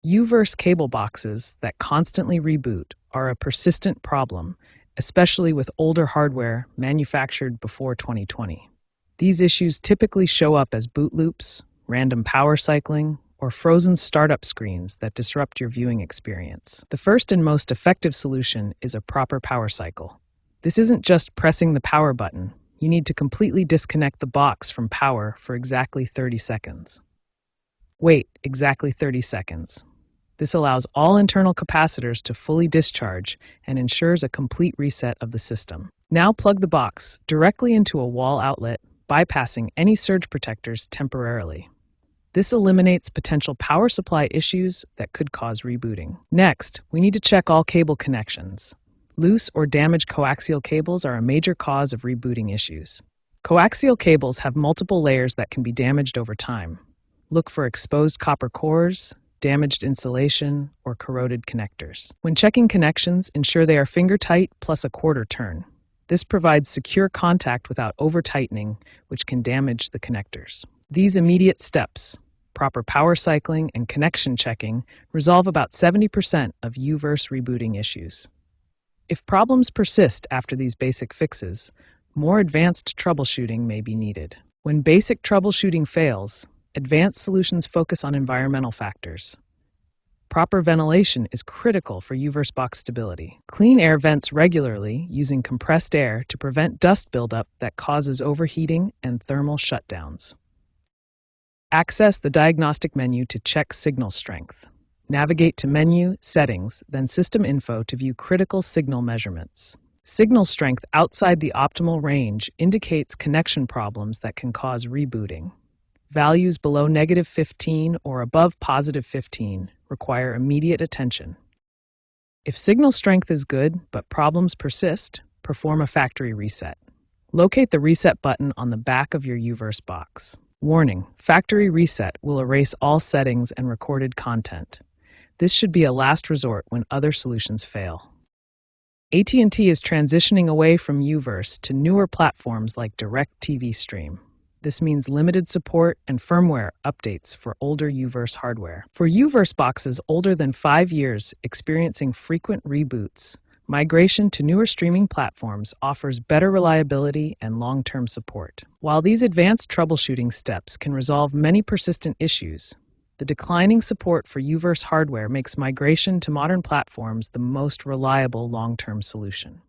U-verse cable boxes that constantly reboot are a persistent problem, especially with older hardware manufactured before 2020. These issues typically show up as boot loops, random power cycling, or frozen startup screens that disrupt your viewing experience. The first and most effective solution is a proper power cycle. This isn't just pressing the power button. You need to completely disconnect the box from power for exactly 30 seconds. Wait exactly 30 seconds. This allows all internal capacitors to fully discharge and ensures a complete reset of the system. Now plug the box directly into a wall outlet, bypassing any surge protectors temporarily. This eliminates potential power supply issues that could cause rebooting. Next, we need to check all cable connections. Loose or damaged coaxial cables are a major cause of rebooting issues. Coaxial cables have multiple layers that can be damaged over time. Look for exposed copper cores, damaged insulation, or corroded connectors. When checking connections, ensure they are finger-tight plus a quarter turn. This provides secure contact without over-tightening, which can damage the connectors. These immediate steps, proper power cycling and connection checking, resolve about 70% of U-verse rebooting issues. If problems persist after these basic fixes, more advanced troubleshooting may be needed. When basic troubleshooting fails, advanced solutions focus on environmental factors. Proper ventilation is critical for U-verse box stability. Clean air vents regularly using compressed air to prevent dust buildup that causes overheating and thermal shutdowns. Access the diagnostic menu to check signal strength. Navigate to Menu, Settings, then System Info to view critical signal measurements. Signal strength outside the optimal range indicates connection problems that can cause rebooting. Values below -15 or above +15 require immediate attention. If signal strength is good but problems persist, perform a factory reset. Locate the reset button on the back of your U-verse box. Warning: factory reset will erase all settings and recorded content. This should be a last resort when other solutions fail. AT&T is transitioning away from U-verse to newer platforms like DirecTV Stream. This means limited support and firmware updates for older U-verse hardware. For U-verse boxes older than 5 years experiencing frequent reboots, migration to newer streaming platforms offers better reliability and long-term support. While these advanced troubleshooting steps can resolve many persistent issues, the declining support for U-verse hardware makes migration to modern platforms the most reliable long-term solution.